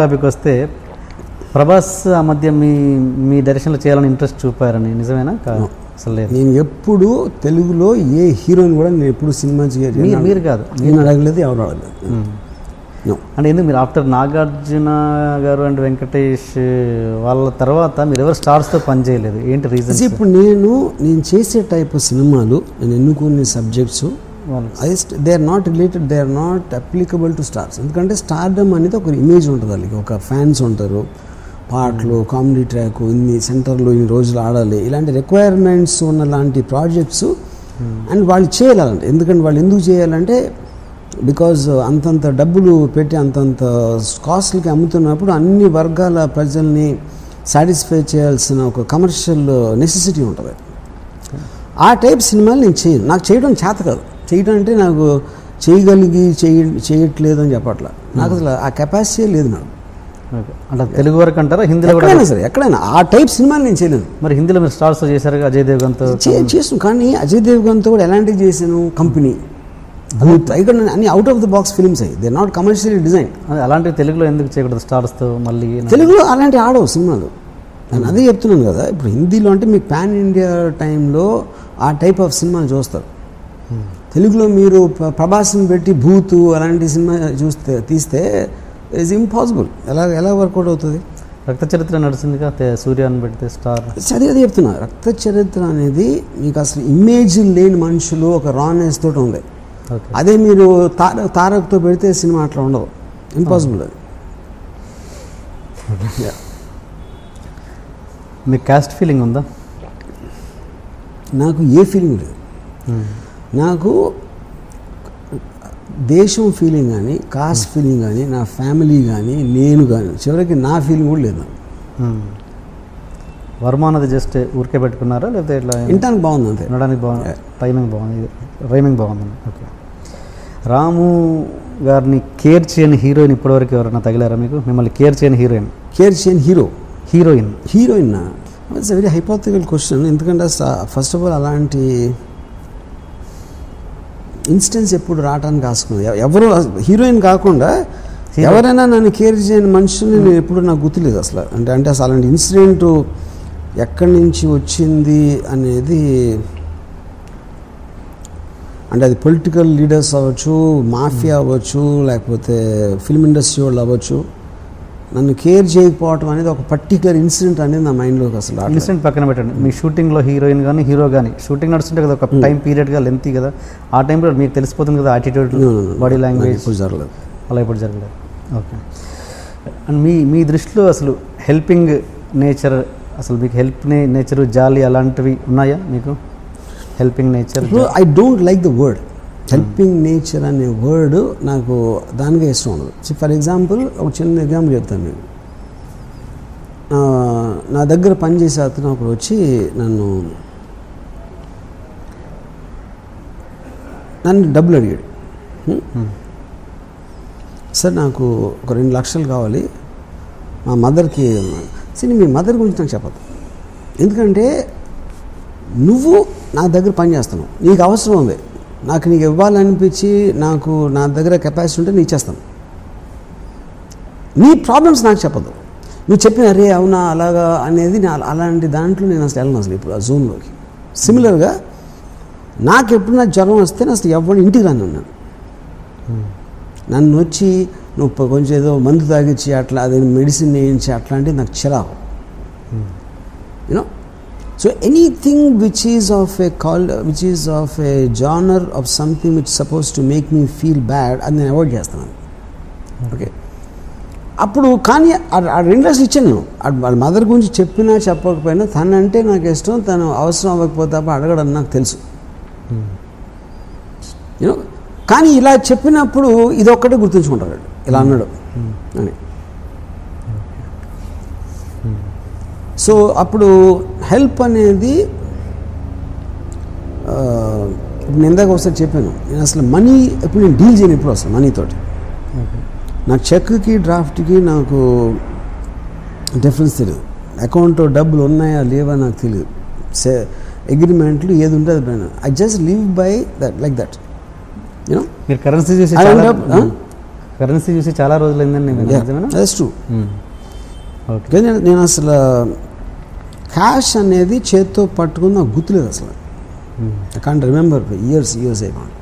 Topic వస్తే ప్రభాస్ ఆ మధ్య మీ డైరెక్షన్లో చేయాలని ఇంట్రెస్ట్ చూపారని నిజమేనా? అసలు లేదు. నేను ఎప్పుడు తెలుగులో ఏ హీరోయిన్ కూడా నేను ఎప్పుడు సినిమా మీరు కాదు, నేను అడగలేదు, ఎవరు అడగలేదు. అంటే ఎందుకు మీరు ఆఫ్టర్ నాగార్జున గారు అండ్ వెంకటేష్ వాళ్ళ తర్వాత మీరు ఎవరు స్టార్స్తో పనిచేయలేదు? ఏంటి రీజన్? ఇప్పుడు నేను చేసే టైప్ సినిమాలు నేను ఎన్నుకునే subjects they are not related, they are not applicable to stars. ఎందుకంటే స్టార్డమ్ అనేది ఒక ఇమేజ్ ఉంటుంది, వాళ్ళకి ఒక ఫ్యాన్స్ ఉంటారు, పాటలు, కామెడీ ట్రాక్, ఇన్ని సెంటర్లో ఇన్ని రోజులు ఆడాలి, ఇలాంటి రిక్వైర్మెంట్స్ ఉన్న లాంటి ప్రాజెక్ట్స్ అండ్ వాళ్ళు చేయాలంటే. ఎందుకంటే వాళ్ళు ఎందుకు చేయాలంటే బికాజ్ అంతంత డబ్బులు పెట్టి అంతంత కాస్ట్లకి అమ్ముతున్నప్పుడు అన్ని వర్గాల ప్రజల్ని సాటిస్ఫై చేయాల్సిన ఒక కమర్షియల్ నెసెసిటీ ఉంటుంది. ఆ టైప్ సినిమాలు నేను చేయను, నాకు చేయడం చేత కాదు. చేయడం అంటే నాకు చేయట్లేదు అని చెప్పట్లా, నాకు అసలు ఆ కెపాసిటీ లేదు నాకు. అంటే తెలుగు వరకు అంటారా? హిందీలో ఎక్కడైనా సరే, ఎక్కడైనా ఆ టైప్ సినిమాలు నేను చేయలేను. మరి హిందీలో మీరు స్టార్స్ చేశారు, అజయ్ దేవ్గన్తో చేసాను. కానీ అజయ్ దేవ్గన్తో కూడా ఎలాంటివి చేశాను? కంపెనీ, భూత్, ఇక్కడ అన్ని out of the box films అయ్యి, దే నాట్ కమర్షియల్లీ డిజైన్. అలాంటివి తెలుగులో ఎందుకు చేయకూడదు స్టార్స్తో? మళ్ళీ తెలుగులో అలాంటి ఆడవు సినిమాలు, నేను అదే చెప్తున్నాను కదా. ఇప్పుడు హిందీలో అంటే మీకు పాన్ ఇండియా టైంలో ఆ టైప్ ఆఫ్ సినిమాలు చూస్తారు. తెలుగులో మీరు ప్రభాస్ని పెట్టి భూతు అలాంటి సినిమా తీస్తే ఇట్స్ ఇంపాసిబుల్. ఎలా వర్కౌట్ అవుతుంది? రక్త చరిత్ర నడిచిందిగా, సూర్యాన్ని పెడితే స్టార్. అదే చెప్తున్నా, రక్త చరిత్ర అనేది మీకు అసలు ఇమేజ్ లేని మనుషులు ఒక రానెస్ తోటి ఉంది. అదే మీరు తారక్తో పెడితే సినిమా అట్లా ఉండదు, ఇంపాసిబుల్ అది. మీకు కాస్ట్ ఫీలింగ్ ఉందా? నాకు ఏ ఫీలింగ్ లేదు. నాకు దేశం ఫీలింగ్ కానీ, కాస్ట్ ఫీలింగ్ కానీ, నా ఫ్యామిలీ కానీ, నేను కానీ, చివరికి నా ఫీలింగ్ కూడా లేదు. వర్మ అన్నది జస్ట్ ఊరికే పెట్టుకున్నారా, లేకపోతే ఇట్లా వినడానికి బాగుంది అంతే? వినడానికి బాగుంది, రైమింగ్ బాగుంది. ఓకే. రాము గారిని కేర్ చేయని హీరోయిన్ ఇప్పటివరకు ఎవరైనా తగిలారా మీకు? మిమ్మల్ని కేర్ చేయని హీరోయిన్? కేర్ చేయని heroine it's very hypothetical question. ఎందుకంటే ఫస్ట్ ఆఫ్ ఆల్ అలాంటి ఇన్స్టెన్స్ ఎప్పుడు రావడానికి ఆసుకుంది. ఎవరు హీరోయిన్ కాకుండా ఎవరైనా నన్ను కేర్ చేయని మనుషుల్ని నేను ఎప్పుడు నాకు గుర్తులేదు అసలు. అంటే అసలు అలాంటి ఇన్సిడెంట్ ఎక్కడి నుంచి వచ్చింది అనేది, అంటే అది పొలిటికల్ లీడర్స్ అవ్వచ్చు, మాఫియా అవ్వచ్చు, లేకపోతే ఫిల్మ్ ఇండస్ట్రీ వాళ్ళు అవ్వచ్చు, నన్ను కేర్ చేయకపోవటం అనేది ఒక పర్టికులర్ ఇన్సిడెంట్ అనేది నా మైండ్లోకి అసలు. ఇన్సిడెంట్ పక్కన పెట్టండి, మీ షూటింగ్లో హీరోయిన్ కానీ హీరో కానీ షూటింగ్ నడుస్తుంటే కదా, ఒక టైం పీరియడ్గా లెంతీ కదా, ఆ టైంలో మీకు తెలిసిపోతుంది కదా యాటిట్యూడ్, బాడీ లాంగ్వేజ్. ఇప్పుడు జరగలేదు అలా, ఇప్పుడు జరగలేదు. ఓకే. అండ్ మీ దృష్టిలో అసలు హెల్పింగ్ నేచర్, అసలు మీకు హెల్ప్ నేచర్, జాలి అలాంటివి ఉన్నాయా మీకు? Helping nature, I don't like the word helping nature అనే వర్డ్, నాకు దానిగా ఇష్టం ఉండదు. ఫర్ ఎగ్జాంపుల్ ఒక చిన్న ఎగ్జాంపుల్ చెప్తాను నేను. నా దగ్గర పనిచేసే అతను ఒకడు వచ్చి నన్ను డబ్బులు అడిగాడు. సార్ నాకు ఒక 2 లక్షలు కావాలి, మా మదర్కి. సరే, మీ మదర్ గురించి నాకు చెప్పదు, ఎందుకంటే నువ్వు నా దగ్గర పని చేస్తున్నావు, నీకు అవసరం ఉంది, నాకు నీకు ఇవ్వాలనిపించి నాకు నా దగ్గర కెపాసిటీ ఉంటే నేను ఇచ్చేస్తాను. నీ ప్రాబ్లమ్స్ నాకు చెప్పదు. నువ్వు చెప్పిన అరే అవునా అలాగా అనేది అలాంటి దాంట్లో నేను అసలు వెళ్ళను అసలు ఇప్పుడు ఆ జోన్లోకి. సిమిలర్గా నాకు ఎప్పుడన్నా జ్వరం వస్తే నేను అసలు ఎవరు ఇంటికి రాను ఉన్నాను. నన్ను వచ్చి నువ్వు కొంచెం ఏదో మందు తాగించి అట్లా అదే మెడిసిన్ వేయించి అట్లాంటివి నాకు చిరాకు. You know, so anything which is of a genre of something which is supposed to make me feel bad, అది నేను అవాయిడ్ చేస్తాను. ఓకే, అప్పుడు కానీ ఆ 2 లక్షలు ఇచ్చాను నేను. వాళ్ళ మదర్ గురించి చెప్పినా చెప్పకపోయినా తనంటే నాకు ఇష్టం, తను అవసరం అవ్వకపోతే అడగడం నాకు తెలుసు. యూనో, కానీ ఇలా చెప్పినప్పుడు ఇదొక్కటే గుర్తుంచుకుంటాడు, ఇలా అన్నాడు అని. సో అప్పుడు హెల్ప్ అనేది ఇప్పుడు ఇందాక ఒకసారి చెప్పాను, నేను అసలు మనీ ఎప్పుడు నేను డీల్ చేయను ఎప్పుడు అసలు మనీతోటి. నా చెక్కి డ్రాఫ్ట్కి నాకు డిఫరెన్స్ తెలియదు. అకౌంట్లో డబ్బులు ఉన్నాయా లేవా నాకు తెలియదు. అగ్రిమెంట్లు ఏది ఉంటే అది I just live by that, like that. You know, మీరు కరెన్సీ కరెన్సీ చూసి చాలా రోజులైందండి నిజమేనా? That's true. ఓకే. నేను అసలు క్యాష్ అనేది చేత్తో పట్టుకుని నాకు గుర్తులేదు అసలు. ఐ కాంట్ రిమెంబర్ ఇయర్స్ అయిపోయింది.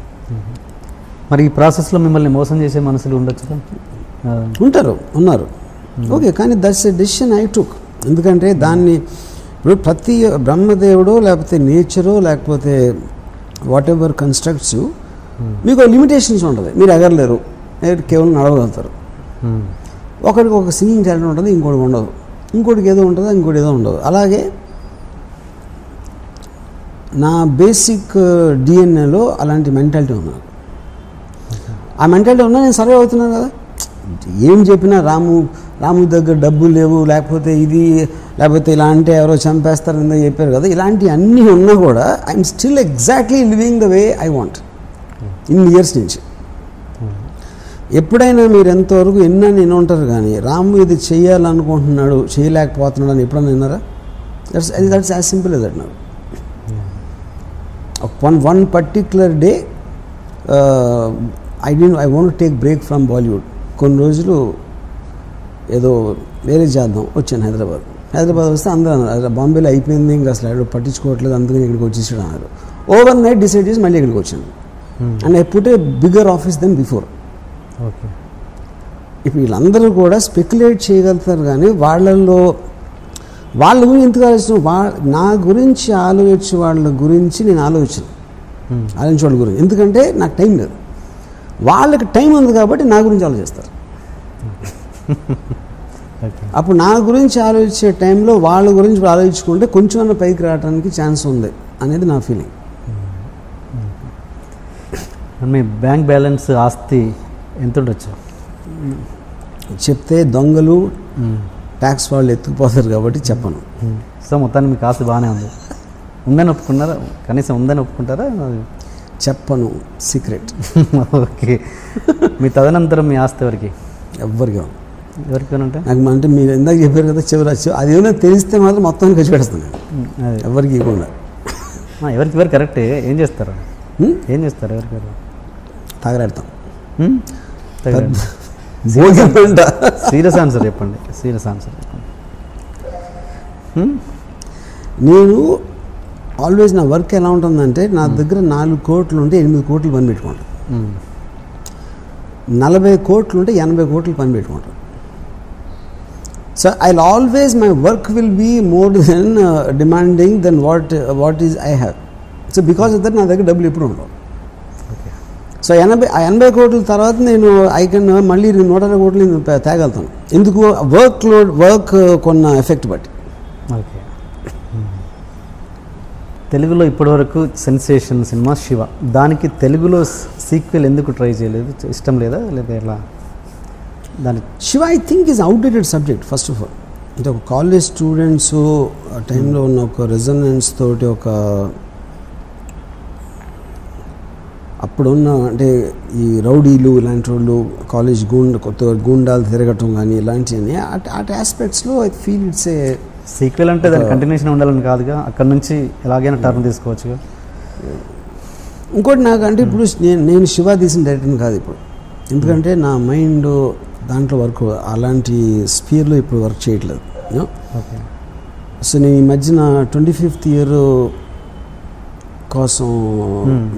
మరి ఈ ప్రాసెస్లో మిమ్మల్ని మోసం చేసే మనుషులు ఉండొచ్చు, ఉన్నారు. ఓకే, కానీ that's a decision I took. ఎందుకంటే దాన్ని ఇప్పుడు ప్రతి బ్రహ్మదేవుడు లేకపోతే నేచరు లేకపోతే వాట్ ఎవర్ కన్స్ట్రక్ట్స్ మీకు లిమిటేషన్స్ ఉంటుంది. మీరు ఎగరలేరు, కేవలం నడవగలుగుతారు. ఒకడికి ఒక సింగింగ్ టాలెంట్ ఉంటుంది, ఇంకోటికి ఉండదు. ఇంకోటికి ఏదో ఉంటుందో ఇంకోటి ఏదో ఉండదు. అలాగే నా బేసిక్ డిఎన్ఏలో అలాంటి మెంటాలిటీ ఉన్నాను. ఆ మెంటాలిటీ ఉన్నా నేను సర్వే అవుతున్నాను కదా. ఏం చెప్పినా రాము దగ్గర డబ్బులు లేవు, లేకపోతే ఇలా అంటే ఎవరో చంపేస్తారని చెప్పారు కదా. ఇలాంటివి అన్నీ ఉన్నా కూడా I'm still exactly living the way I want ఇన్ని ఇయర్స్ నుంచి. ఎప్పుడైనా మీరు ఎంతవరకు ఎన్నని ఉంటారు కానీ రాము ఇది చేయాలనుకుంటున్నాడు చేయలేకపోతున్నాడు అని ఎప్పుడన్నా విన్నారా? That's as simple as that now. One particular day I want to take break from Bollywood. కొన్ని రోజులు ఏదో వేరే చేద్దాం వచ్చాను హైదరాబాద్ వస్తే అందరూ అన్నారు బాంబేలో అయిపోయింది, ఇంకా అసలు పట్టించుకోవట్లేదు, అందుకని ఇక్కడికి వచ్చేసాడు అన్నారు. ఓవర్ నైట్ డిసైడ్ చేసి మళ్ళీ ఇక్కడికి వచ్చాను. And I put a bigger office than before. Okay. ఇప్పుడు వీళ్ళందరూ కూడా స్పెక్యులేట్ చేయగలుగుతారు కానీ వాళ్ళ గురించి ఎందుకు ఆలోచించు, నా గురించి ఆలోచించే వాళ్ళ గురించి నేను ఆలోచించే వాళ్ళ గురించి. ఎందుకంటే నాకు టైం లేదు, వాళ్ళకి టైం ఉంది కాబట్టి నా గురించి ఆలోచిస్తారు. అప్పుడు నా గురించి ఆలోచించే టైంలో వాళ్ళ గురించి ఆలోచించుకుంటే కొంచెం పైకి రావడానికి ఛాన్స్ ఉంది అనేది నా ఫీలింగ్. మీ బ్యాంక్ బ్యాలెన్స్ ఆస్తి ఎంత ఉండొచ్చు? చెప్తే దొంగలు ట్యాక్స్ వాళ్ళు ఎత్తుకుపోతారు కాబట్టి చెప్పను. సో మొత్తాన్ని మీకు ఆస్తి బాగానే ఉంది, ఉందని ఒప్పుకున్నారా? కనీసం ఉందని ఒప్పుకుంటారా? చెప్పను, సీక్రెట్. ఓకే. మీ తదనంతరం మీ ఆస్తి ఎవరికి ఉంటాయి? నాకు అంటే మీరు ఇందాక చెప్పారు కదా చివరచ్చు, అది ఏమైనా తెలిస్తే మాత్రం మొత్తాన్ని ఖర్చు పెడతాను. ఎవరికి ఇవ్వకుండా. ఎవరికి కరెక్టే. ఏం చేస్తారు ఎవరికి? తాగరాడతాం. సీరియస్ ఆన్సర్ చెప్పండి. నేను ఆల్వేస్ నా వర్క్ ఎలా ఉంటుందంటే నా దగ్గర 4 కోట్లు ఉంటే 8 కోట్లు పని పెట్టుకుంటాను, 40 కోట్లు ఉంటే 80 కోట్లు పని పెట్టుకుంటాను. So I always my work will be more than demanding than what is I have. So because of that నా దగ్గర డబ్బులు ఎప్పుడు ఉండవు. సో 80 కోట్ల తర్వాత నేను మళ్ళీ 120 కోట్లు నేను తేగలుగుతాను. ఎందుకు? వర్క్ కొన్న ఎఫెక్ట్ బట్టి. ఓకే. తెలుగులో ఇప్పటివరకు సెన్సేషన్ సినిమా శివ, దానికి తెలుగులో సీక్వెల్ ఎందుకు ట్రై చేయలేదు? ఇష్టం లేదా ఎలా? దాని Shiva I think is outdated subject. First of all అంటే ఒక కాలేజ్ స్టూడెంట్స్ ఆ టైంలో ఉన్న ఒక రెజొనెన్స్ తోటి అప్పుడున్న అంటే ఈ రౌడీలు ఇలాంటి వాళ్ళు కాలేజ్ కొత్తగా గూండాలు తిరగటం కానీ ఇలాంటివన్నీ అటు ఆస్పెక్ట్స్లో I feel it's a sequel. అంటే దాని కంటిన్యూషన్ ఉండాలని కాదుగా, అక్కడ నుంచి ఎలాగైనా టర్న్ తీసుకోవచ్చుగా. ఇంకోటి నాకంటే ఇప్పుడు నేను శివ తీసిన డైరెక్టర్ని కాదు ఇప్పుడు, ఎందుకంటే నా మైండ్ దాంట్లో వర్క్ అలాంటి స్పీర్లో ఇప్పుడు వర్క్ చేయట్లేదు. ఓకే. సో నేను ఈ మధ్యన 25th ఇయర్ కోసం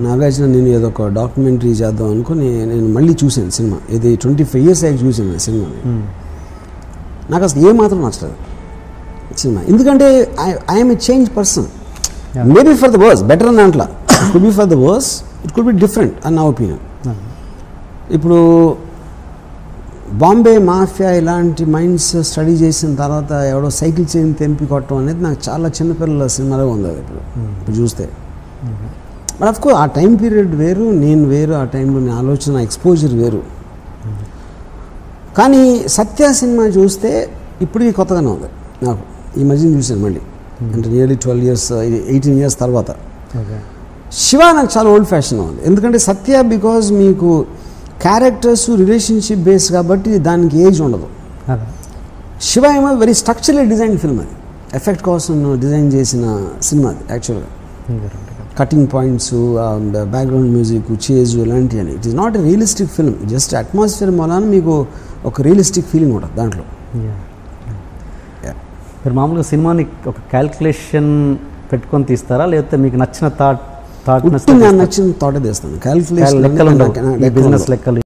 నాగార్జున నేను ఏదో ఒక డాక్యుమెంటరీ చేద్దాం అనుకుని నేను మళ్ళీ చూశాను సినిమా. ఇది 25 years అయ్యాక చూసాను సినిమాని. నాకు అసలు ఏమాత్రం నచ్చలేదు సినిమా, ఎందుకంటే I'm a change person. Maybe for the worse, better అని అంట్లా, it could be for the worse, it could be different అని నా ఒపీనియన్. ఇప్పుడు బాంబే మాఫియా ఇలాంటి మైండ్స్ స్టడీ చేసిన తర్వాత ఎవడో సైకిల్ చైన్ తెంపి కొట్టడం అనేది నాకు చాలా చిన్నపిల్లల సినిమాలో ఉంది. అది ఇప్పుడు చూస్తే బట్ ఆఫ్ కోర్స్ ఆ టైం పీరియడ్ వేరు, నేను వేరు, ఆ టైంలో నేను ఆలోచన ఎక్స్పోజర్ వేరు. కానీ సత్య సినిమా చూస్తే ఇప్పటికీ కొత్తగానే ఉంది నాకు. ఈ మధ్యన చూశాను మళ్ళీ, అంటే నియర్లీ 12 years 18 years తర్వాత. శివ నాకు చాలా ఓల్డ్ ఫ్యాషన్ ఉంది, ఎందుకంటే సత్య బికాజ్ మీకు క్యారెక్టర్స్ రిలేషన్షిప్ బేస్ కాబట్టి దానికి ఏజ్ ఉండదు. శివ ఏమో వెరీ స్ట్రక్చరల్ డిజైన్ ఫిల్మ్, అది ఎఫెక్ట్ కోసం డిజైన్ చేసిన సినిమా అది యాక్చువల్గా. కటింగ్ పాయింట్స్, బ్యాక్గ్రౌండ్ మ్యూజిక్, చేజు ఇలాంటివన్నీ. It is not a realistic film, just atmosphere వలన మీకు ఒక రియలిస్టిక్ ఫీలింగ్ ఉంటుంది దాంట్లో. మీరు మామూలుగా సినిమాని ఒక క్యాల్కులేషన్ పెట్టుకొని తీస్తారా, లేకపోతే మీకు నచ్చిన థాట్ నచ్చిన థాటే తీస్తాను. లెక్కలు, బిజినెస్ లెక్కలు